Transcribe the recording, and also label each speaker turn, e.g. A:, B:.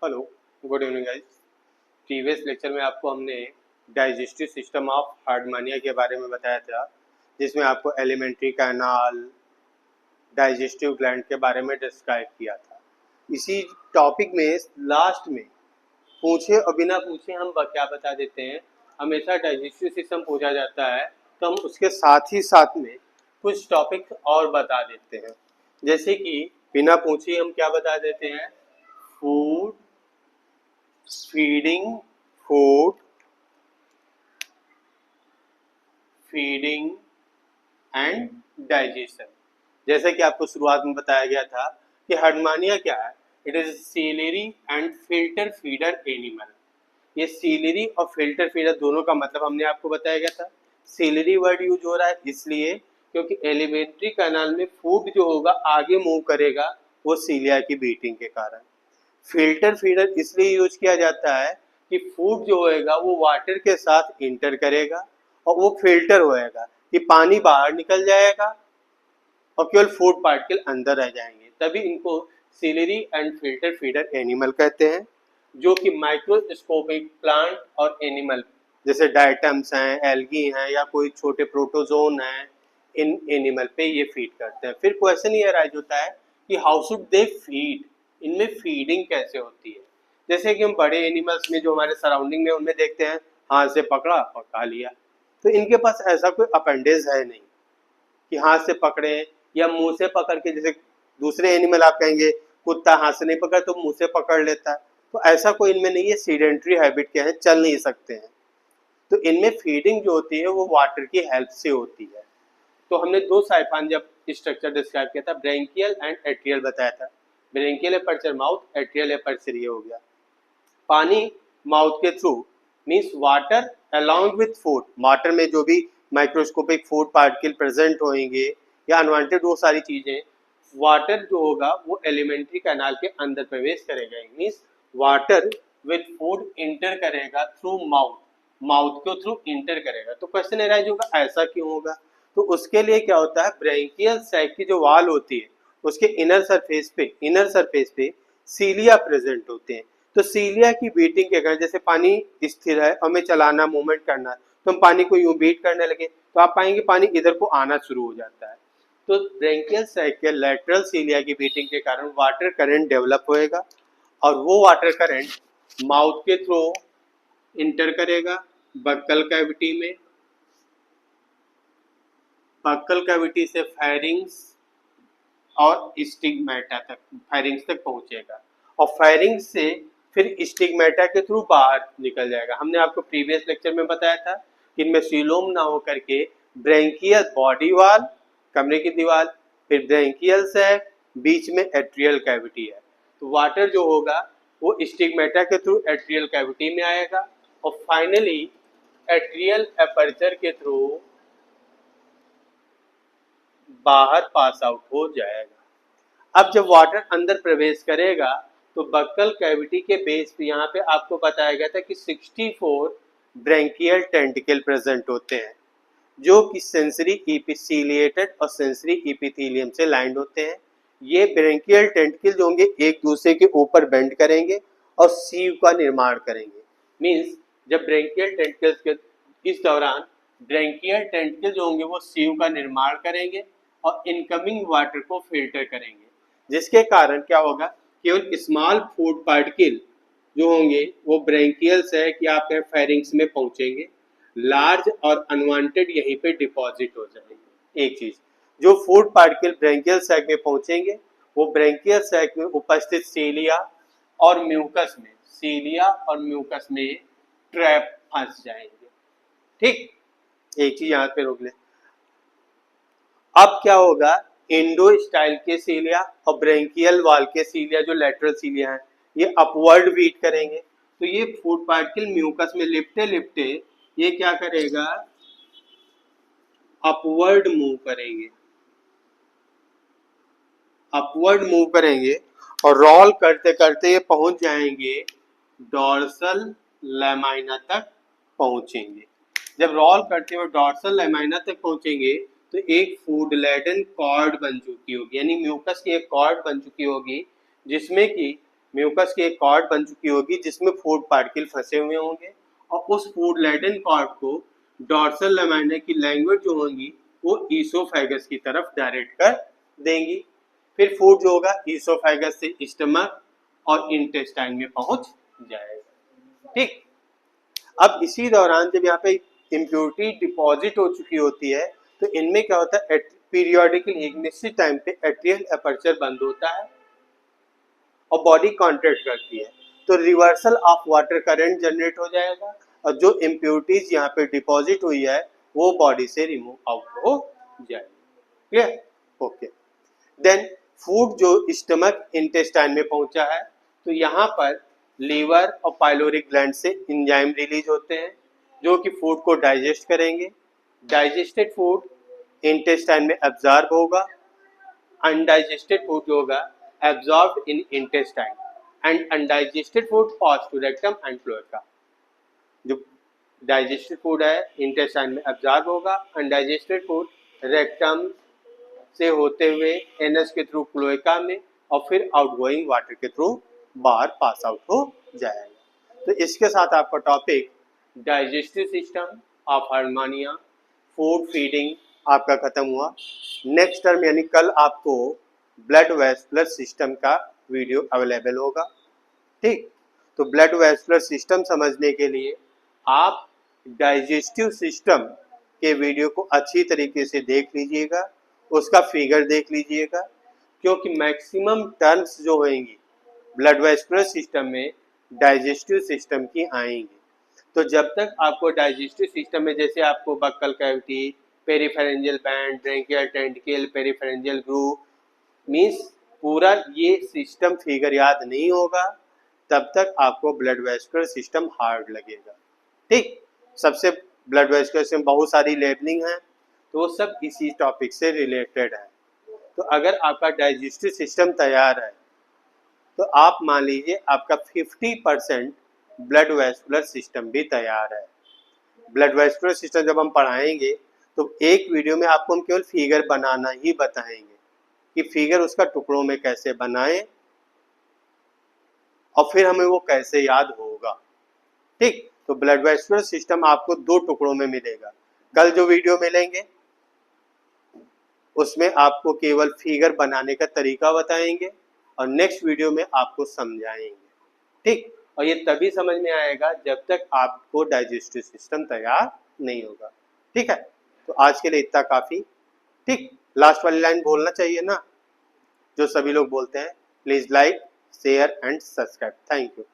A: Hello, good evening guys. Previous lecture में आपको हमने डाइजेस्टिव सिस्टम ऑफ हार्डमानिया के बारे में बताया था, जिसमें आपको एलिमेंट्री कैनाल, डाइजेस्टिव ग्लैंड के बारे में डिस्क्राइब किया था। इसी टॉपिक में लास्ट में पूछे और बिना पूछे हम क्या बता देते हैं, हमेशा डाइजेस्टिव सिस्टम पूछा जाता है तो हम उसके साथ ही साथ में कुछ टॉपिक और बता देते हैं। जैसे कि बिना पूछे हम क्या बता देते हैं, food, feeding, food, feeding and digestion. जैसे कि आपको शुरुआत में बताया गया था कि हार्डमानिया क्या है, it is ciliary and filter feeder animal. ये सीलरी और फिल्टर फीडर दोनों का मतलब हमने आपको बताया गया था। सीलरी वर्ड यूज हो रहा है इसलिए क्योंकि एलिमेंट्री कैनाल में फूड जो होगा आगे मूव करेगा वो सीलिया की बीटिंग के कारण। फिल्टर फीडर इसलिए यूज किया जाता है कि फूड जो होएगा वो वाटर के साथ इंटर करेगा और वो फिल्टर होएगा कि पानी बाहर निकल जाएगा और केवल फूड पार्टिकल अंदर रह जाएंगे, तभी इनको ciliary and filter feeder animal कहते हैं, जो कि माइक्रोस्कोपिक प्लांट और एनिमल जैसे डायटम्स हैं, एल्गी हैं या कोई छोटे प्रोटोजोन हैं, इन एनिमल पे ये फीड करते हैं। फिर क्वेश्चन ये राइज होता है कि हाउ शुड दे फीड, इनमें फीडिंग कैसे होती है। जैसे कि हम बड़े एनिमल्स में जो हमारे सराउंडिंग में उनमें देखते हैं, हाथ से पकड़ा और खा लिया, तो इनके पास ऐसा कोई अपेंडेज है नहीं कि हाथ से पकड़े या मुंह से पकड़ के, जैसे दूसरे एनिमल आप कहेंगे कुत्ता हाथ से नहीं पकड़ तो मुंह से पकड़ लेता है, तो ऐसा कोई इनमें नहीं है। सीडेंट्री हैबिट के हैं, चल नहीं सकते हैं, तो इनमें फीडिंग जो होती है वो वाटर की हेल्प से होती है। तो हमने दो साइफान जब स्ट्रक्चर डिस्क्राइब किया था, ब्रेंकियल एंड एट्रियल बताया था। Branchial aperture mouth, atrial aperture ये हो गया। पानी माउथ के through means water along with food, water में जो भी माइक्रोस्कोपिक फूड पार्टिकल प्रेजेंट होंगे या अनवांटेड वो सारी चीजें, वाटर जो होगा वो एलिमेंट्री कैनाल के अंदर प्रवेश करेगा। Means water with food inter करेगा थ्रू माउथ, माउथ को थ्रू इंटर करेगा। तो क्वेश्चन अराइज होगा ऐसा क्यों होगा, तो उसके लिए क्या होता है, ब्रेंकियल सैक की जो वाल होती है उसके इनर सरफेस पे सीलिया प्रेजेंट होते हैं। तो सीलिया की बीटिंग के कारण, जैसे पानी स्थिर है और हमें चलाना मूवमेंट करना है तो हम पानी को यूं बीट करने लगे तो आप पाएंगे पानी इधर को आना शुरू हो जाता है। तो ब्रेंकियल सैक के लेटरल सीलिया की बीटिंग के कारण वाटर करंट डेवलप होएगा और वो वाटर करंट माउथ के थ्रू इंटर करेगा बक्कल कैविटी में, बक्कल कैविटी से फेरिंग्स और स्टिग्मेटा तक, फेरिंग्स तक पहुंचेगा और फेरिंग्स से फिर स्टिग्मेटा के थ्रू बाहर निकल जाएगा। हमने आपको प्रीवियस लेक्चर में बताया था कि इनमें सीलोम ना होकर के ब्रेंकियल बॉडी वाल, कमरे की दीवार, फिर ब्रेंकियल सैक, बीच में एट्रियल कैविटी है। तो वाटर जो होगा वो स्टिग्मेटा के थ्रू एट्रियल कैविटी में आएगा और फाइनली एट्रियल एपर्चर के थ्रू बाहर पास आउट हो जाएगा। अब जब वाटर अंदर प्रवेश करेगा तो बक्कल कैविटी के बेस पे यहाँ पे आपको बताया गया था कि 64 ब्रेंकियल टेंटिकल प्रेजेंट होते हैं, जो कि सेंसरी इपिसीलिएटेड और सेंसरी इपिथेलियम से लाइंड होते हैं। ये ब्रेंकियल टेंटिकल जो होंगे एक दूसरे के ऊपर बेंड करेंगे और सीव का निर्माण करेंगे। मींस जब ब्रेंकियल टेंटिकल्स के इस दौरान ब्रेंकियल टेंटिकल जो होंगे वो सीव का निर्माण करेंगे और इनकमिंग वाटर को फिल्टर करेंगे, जिसके कारण क्या होगा, केवल स्मॉल फूड पार्टिकल जो होंगे वो ब्रेंकियल सैक या आपके फेरिंग्स में पहुंचेंगे, लार्ज और अनवांटेड यहीं पे डिपॉजिट हो जाएंगे। एक चीज, जो फूड पार्टिकल ब्रेंकियल सैक में पहुंचेंगे वो ब्रेंकियल सैक में उपस्थित सीलिया और म्यूकस में, सीलिया और म्यूकस में ट्रैप फंस जाएंगे। ठीक, एक चीज यहाँ पे रोक ले। अब क्या होगा, इंडो स्टाइल के सीलिया और ब्रेंकियल वाल के सीलिया जो लेटरल सीलिया हैं ये अपवर्ड बीट करेंगे, तो ये फूड पार्टिकल म्यूकस में लिपटे लिपटे ये क्या करेगा, अपवर्ड मूव करेंगे, अपवर्ड मूव करेंगे और रोल करते करते ये पहुंच जाएंगे डॉर्सल लैमाइना तक पहुंचेंगे। जब रोल करते हुए डॉर्सल लैमाइना तक पहुंचेंगे तो एक फूड लैडन कॉर्ड बन चुकी होगी, यानी म्यूकस की एक कॉर्ड बन चुकी होगी जिसमें कि म्यूकस की एक कॉर्ड बन चुकी होगी जिसमें फूड पार्टिकल फंसे हुए होंगे और उस फूड लेडन कॉर्ड को डॉर्सल लैमेना की लैंग्वेज जो होंगी वो ईसोफेगस की तरफ डायरेक्ट कर देंगी। फिर फूड जो होगा ईसोफेगस से स्टमक और इंटेस्टाइन में पहुंच जाएगा। ठीक, अब इसी दौरान जब यहाँ पे इम्प्योरिटी डिपॉजिट हो चुकी होती है तो इनमें क्या होता है, पीरियोडिकली एक निश्चित टाइम पे एट्रियल अपर्चर बंद होता है और बॉडी कॉन्ट्रैक्ट करती है, तो reversal of water current generate हो जाएगा और जो इम्प्योरिटीज यहाँ पे डिपॉजिट हुई है वो बॉडी से रिमूव आउट हो जाएगी। क्लियर? ओके। देन फूड जो स्टमक इंटेस्टाइन में पहुंचा है तो यहाँ पर लीवर और पाइलोरिक ग्लैंड से एंजाइम रिलीज होते हैं जो कि फूड को डाइजेस्ट करेंगे। डाइजेस्टेड फूड इंटेस्टाइन में एब्जॉर्ब होगा, अनडाइजेस्टेड फूड जो होगा absorbed in intestine and undigested food pass to rectum and cloaca. जो डाइजेस्टेड फूड है इंटेस्टाइन में एब्जॉर्ब होगा, अनडाइजेस्टेड फूड रेक्टम से होते हुए एनस के थ्रू क्लोएका में और फिर आउटगोइंग वाटर के थ्रू बाहर पास आउट हो जाएगा। तो इसके साथ आपका topic digestive system of Harmonia food feeding आपका खत्म हुआ। नेक्स्ट टर्म यानी कल आपको ब्लड वेस्कुलर सिस्टम का वीडियो अवेलेबल होगा। ठीक, तो ब्लड वेस्कुलर सिस्टम समझने के लिए आप डाइजेस्टिव सिस्टम के वीडियो को अच्छी तरीके से देख लीजिएगा, उसका फिगर देख लीजिएगा, क्योंकि मैक्सिमम टर्म्स जो होंगी ब्लड वेस्कुलर सिस्टम में डाइजेस्टिव सिस्टम की आएंगी। तो जब तक आपको डाइजेस्टिव सिस्टम में जैसे आपको buccal cavity, peripharyngeal band, branchial tentacle, peripharyngeal groove means पूरा ये सिस्टम फिगर याद नहीं होगा तब तक आपको ब्लड वेस्कुलर सिस्टम हार्ड लगेगा। ठीक, सबसे ब्लड वेस्कुलर सिस्टम बहुत सारी लेबलिंग है तो वो सब इसी टॉपिक से रिलेटेड है। तो अगर आपका डाइजेस्टिव सिस्टम तैयार है तो आप मान लीजिए आपका 50% ब्लड वेस्कुलर सिस्टम भी तैयार है। ब्लड वेस्कुलर सिस्टम जब हम पढ़ाएंगे तो एक वीडियो में आपको हम केवल फिगर बनाना ही बताएंगे कि फिगर उसका टुकड़ों में कैसे बनाएं और फिर हमें वो कैसे याद होगा। ठीक, तो ब्लड वेस्कुलर सिस्टम आपको 2 टुकड़ों में मिलेगा। कल जो वीडियो मिलेंगे उसमें आपको केवल फिगर बनाने का तरीका बताएंगे और नेक्स्ट वीडियो में आपको समझाएंगे। ठीक, और ये तभी समझ में आएगा जब तक आपको डाइजेस्टिव सिस्टम तैयार नहीं होगा। ठीक है, तो आज के लिए इतना काफ़ी। ठीक, लास्ट वाली लाइन बोलना चाहिए ना जो सभी लोग बोलते हैं, please like share and subscribe. Thank you.